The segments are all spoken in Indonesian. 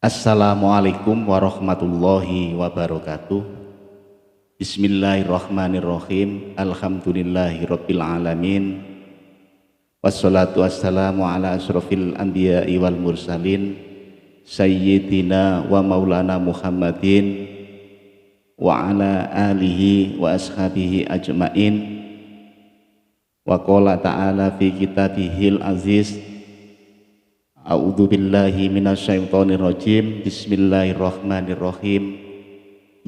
Assalamualaikum warahmatullahi wabarakatuh. Bismillahirrahmanirrahim. Alhamdulillahirabbil alamin. Wassalatu wassalamu ala asrofil anbiya'i wal mursalin Sayyidina wa maulana Muhammadin wa ala alihi wa ashabihi ajmain. Wa qala ta'ala fi kitabihil aziz, a'udzu billahi minasyaitonir rajim. Bismillahirrahmanirrahim.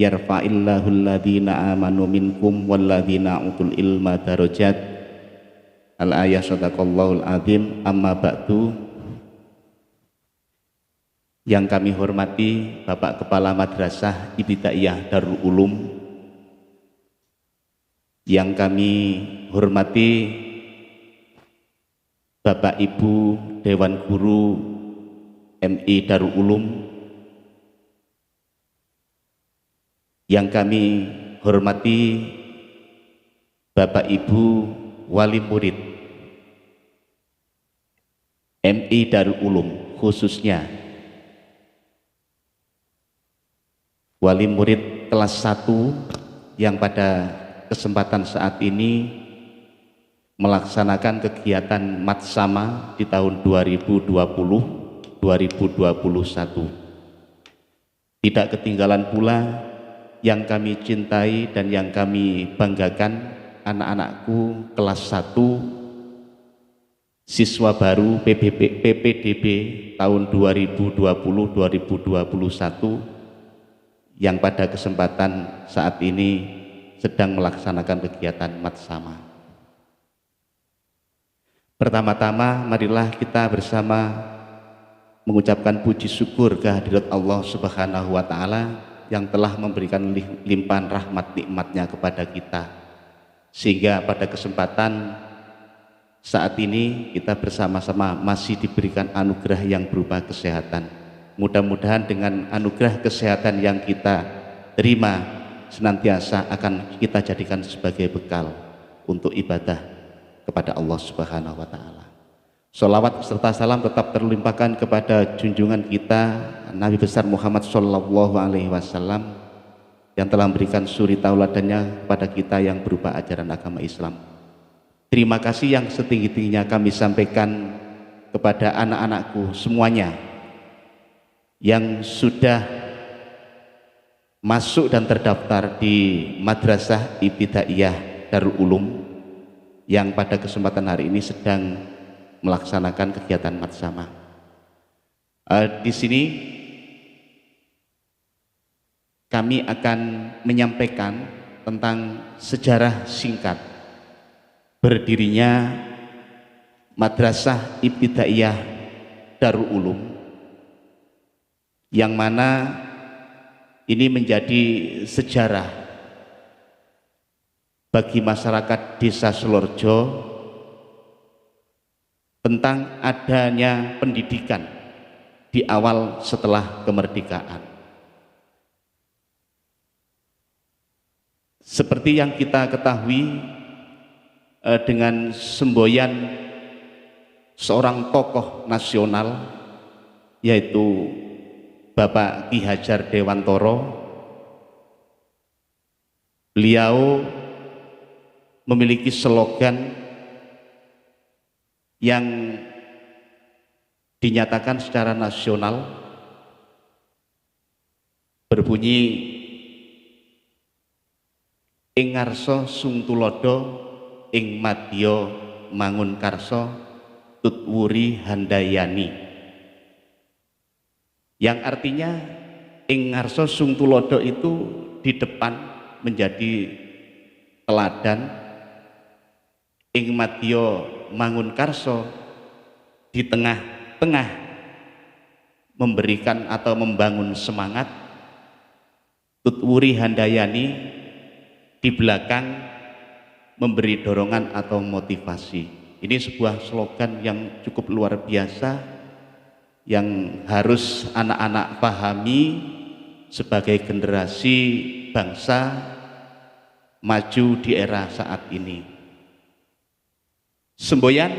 Yarfa'illahu alladhina amanu minkum walladzina utul ilma darajat. Al-ayah. Shadaqallahul azim. Amma ba'du. Yang kami hormati Bapak Kepala Madrasah Ibtidaiyah Darul Ulum, yang kami hormati Bapak Ibu Dewan Guru MI Darul Ulum, yang kami hormati Bapak Ibu Wali Murid MI Darul Ulum, khususnya Wali Murid kelas 1 yang pada kesempatan saat ini melaksanakan kegiatan Matsama di tahun 2020-2021. Tidak ketinggalan pula yang kami cintai dan yang kami banggakan, anak-anakku kelas 1 siswa baru PPDB tahun 2020-2021 yang pada kesempatan saat ini sedang melaksanakan kegiatan Matsama. Pertama-tama marilah kita bersama mengucapkan puji syukur kehadirat Allah Subhanahu wa Ta'ala yang telah memberikan limpahan rahmat nikmatnya kepada kita, sehingga pada kesempatan saat ini kita bersama-sama masih diberikan anugerah yang berupa kesehatan. Mudah-mudahan dengan anugerah kesehatan yang kita terima senantiasa akan kita jadikan sebagai bekal untuk ibadah kepada Allah Subhanahu wa Ta'ala. Sholawat serta salam tetap terlimpahkan kepada junjungan kita Nabi besar Muhammad Sallallahu Alaihi Wasallam yang telah memberikan suri tauladannya kepada kita yang berupa ajaran agama Islam. Terima kasih yang setinggi-tingginya kami sampaikan kepada anak-anakku semuanya yang sudah masuk dan terdaftar di Madrasah Ibtidaiyah Darul Ulum, yang pada kesempatan hari ini sedang melaksanakan kegiatan Matsama. Di sini kami akan menyampaikan tentang sejarah singkat berdirinya Madrasah Ibtidaiyah Darul Ulum, yang mana ini menjadi sejarah bagi masyarakat Desa Selorjo tentang adanya pendidikan di awal setelah kemerdekaan. Seperti yang kita ketahui, dengan semboyan seorang tokoh nasional yaitu Bapak Ki Hajar Dewantoro, beliau memiliki slogan yang dinyatakan secara nasional berbunyi, ing ngarsa sung tulodo ing madya mangun karso tutwuri handayani, yang artinya ing ngarsa sung tulodo itu di depan menjadi teladan, ing madya mangun karso di tengah-tengah memberikan atau membangun semangat, tutwuri handayani di belakang memberi dorongan atau motivasi. Ini sebuah slogan yang cukup luar biasa yang harus anak-anak pahami sebagai generasi bangsa maju di era saat ini. Semboyan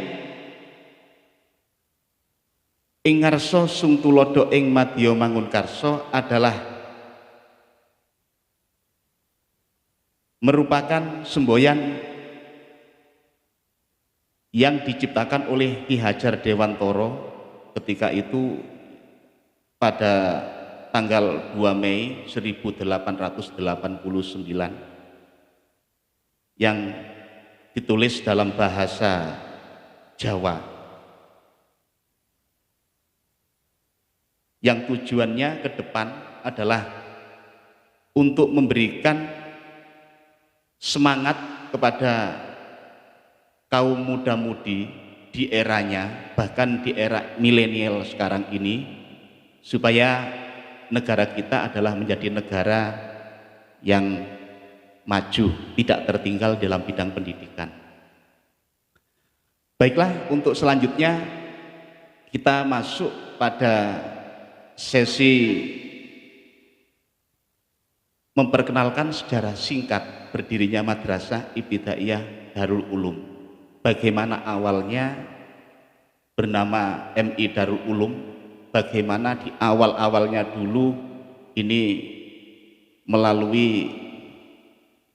Ing ngarsa sung tulodo ing madya mangun karsa adalah merupakan semboyan yang diciptakan oleh Ki Hajar Dewantara ketika itu pada tanggal 2 Mei 1889 yang ditulis dalam bahasa Jawa, yang tujuannya ke depan adalah untuk memberikan semangat kepada kaum muda-mudi di eranya, bahkan di era milenial sekarang ini, supaya negara kita adalah menjadi negara yang maju, tidak tertinggal dalam bidang pendidikan. Baiklah, untuk selanjutnya kita masuk pada sesi memperkenalkan sejarah singkat berdirinya Madrasah Ibtidaiyah Darul Ulum. Bagaimana awalnya bernama MI Darul Ulum, bagaimana di awal-awalnya dulu ini melalui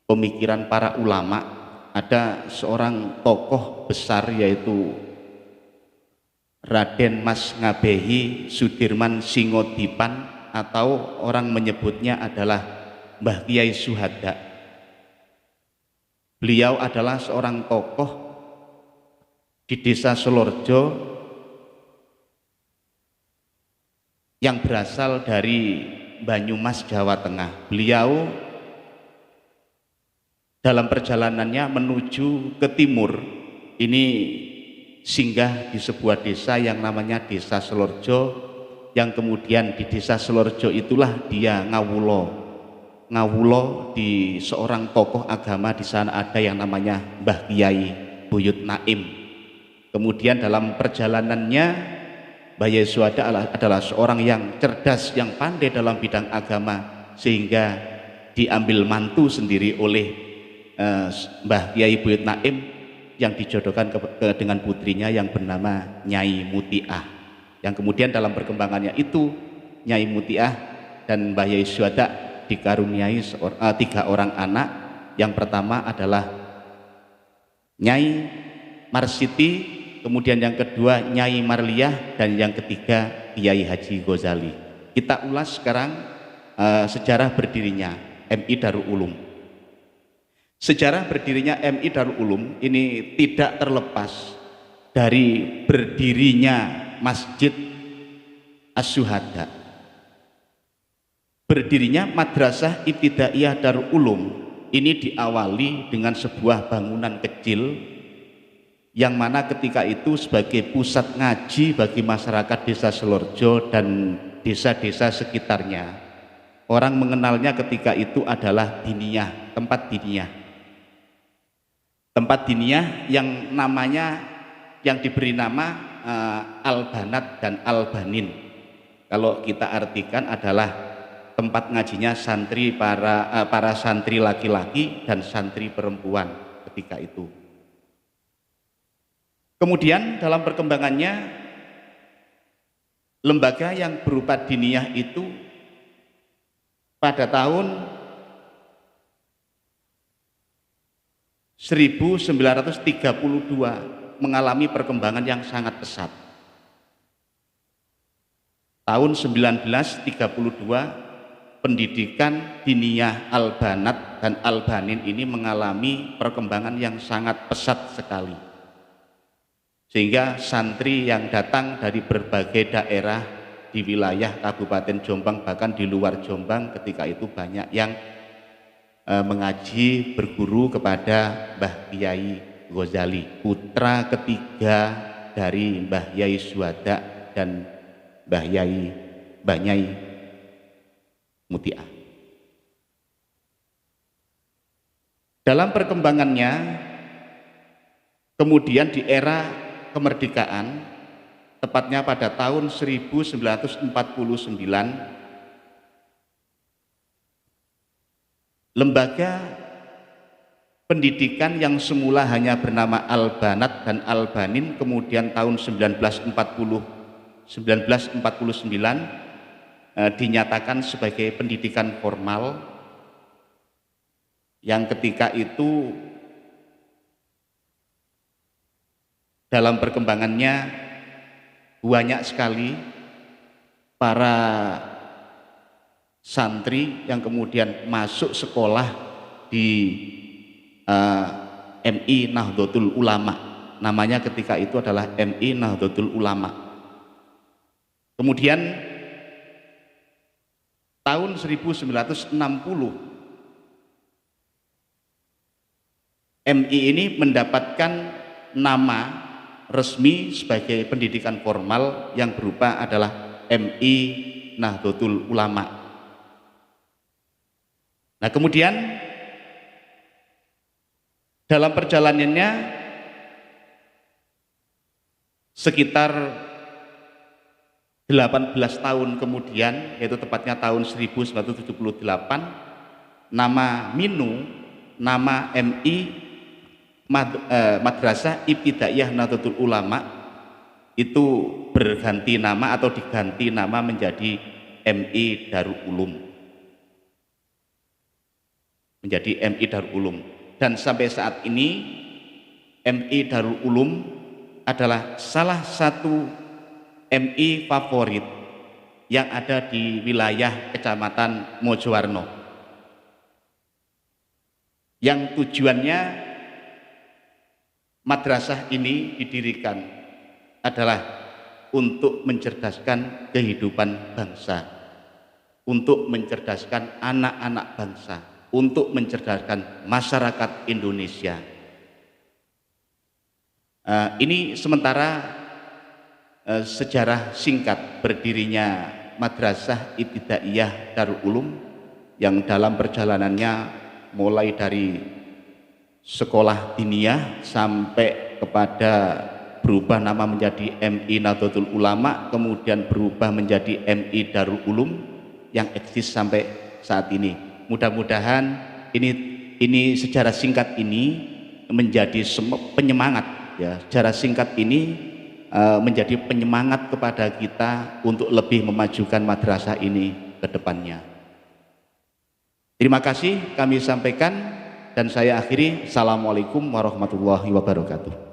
pemikiran para ulama. Ada seorang tokoh besar yaitu Raden Mas Ngabehi Sudirman Singodipan, atau orang menyebutnya adalah Mbah Kiai Suhada. Beliau adalah seorang tokoh di desa Selorjo yang berasal dari Banyumas, Jawa Tengah. Beliau dalam perjalanannya menuju ke timur ini singgah di sebuah desa yang namanya Desa Selorjo, yang kemudian di Desa Selorjo itulah dia ngawulo di seorang tokoh agama. Di sana ada yang namanya Mbah Kiai Buyut Naim. Kemudian dalam perjalanannya Mbah Yai Suhada adalah seorang yang cerdas, yang pandai dalam bidang agama, sehingga diambil mantu sendiri oleh Mbah Kiai Buyut Naim yang dijodohkan dengan putrinya yang bernama Nyai Mutiah, yang kemudian dalam perkembangannya itu Nyai Mutiah dan Mbah Yai Suhada dikaruniai 3 orang anak. Yang pertama adalah Nyai Marsiti, kemudian yang kedua Nyai Marliah, dan yang ketiga Kiai Haji Ghazali. Kita ulas sekarang sejarah berdirinya MI Darul Ulum. Sejarah berdirinya MI Darul Ulum ini tidak terlepas dari berdirinya Masjid As-Syuhada. Berdirinya Madrasah Ibtidaiyah Darul Ulum ini diawali dengan sebuah bangunan kecil, yang mana ketika itu sebagai pusat ngaji bagi masyarakat Desa Selorjo dan desa-desa sekitarnya. Orang mengenalnya ketika itu adalah diniyah, tempat diniyah. Tempat diniyah yang namanya, yang diberi nama Al-Banat dan Al-Banin. Kalau kita artikan adalah tempat ngajinya santri, para santri laki-laki dan santri perempuan ketika itu. Kemudian dalam perkembangannya lembaga yang berupa diniyah itu pada tahun 1932 mengalami perkembangan yang sangat pesat. Tahun 1932 pendidikan diniyah Al-Banat dan Al-Banin ini mengalami perkembangan yang sangat pesat sekali, sehingga santri yang datang dari berbagai daerah di wilayah Kabupaten Jombang, bahkan di luar Jombang ketika itu banyak yang mengaji berguru kepada Mbah Kiai Ghazali, putra ketiga dari Mbah Yai Suhada dan Mbah Nyai Mutiah. Dalam perkembangannya kemudian di era kemerdekaan, tepatnya pada tahun 1949, lembaga pendidikan yang semula hanya bernama Al-Banat dan Al-Banin kemudian tahun 1949 dinyatakan sebagai pendidikan formal yang ketika itu dalam perkembangannya banyak sekali para santri yang kemudian masuk sekolah di MI Nahdlatul Ulama. Namanya ketika itu adalah MI Nahdlatul Ulama. Kemudian tahun 1960 MI ini mendapatkan nama resmi sebagai pendidikan formal yang berupa adalah MI Nahdlatul Ulama. Nah, kemudian dalam perjalanannya sekitar 18 tahun kemudian, yaitu tepatnya tahun 1978, nama MINU, nama MI Madrasah Ibtidaiyah Nahdlatul Ulama itu berganti nama atau diganti nama menjadi MI Darul Ulum. Menjadi MI Darul Ulum. Dan sampai saat ini MI Darul Ulum adalah salah satu MI favorit yang ada di wilayah Kecamatan Mojowarno, yang tujuannya madrasah ini didirikan adalah untuk mencerdaskan kehidupan bangsa, untuk mencerdaskan anak-anak bangsa, untuk mencerdaskan masyarakat Indonesia. Ini sementara sejarah singkat berdirinya Madrasah Ibtidaiyah Darul Ulum, yang dalam perjalanannya mulai dari sekolah diniyah sampai kepada berubah nama menjadi MI Nahdlatul Ulama, kemudian berubah menjadi MI Darul Ulum yang eksis sampai saat ini. Mudah-mudahan ini sejarah singkat ini menjadi penyemangat, ya, sejarah singkat ini menjadi penyemangat kepada kita untuk lebih memajukan madrasah ini ke depannya. Terima kasih kami sampaikan dan saya akhiri. Assalamualaikum warahmatullahi wabarakatuh.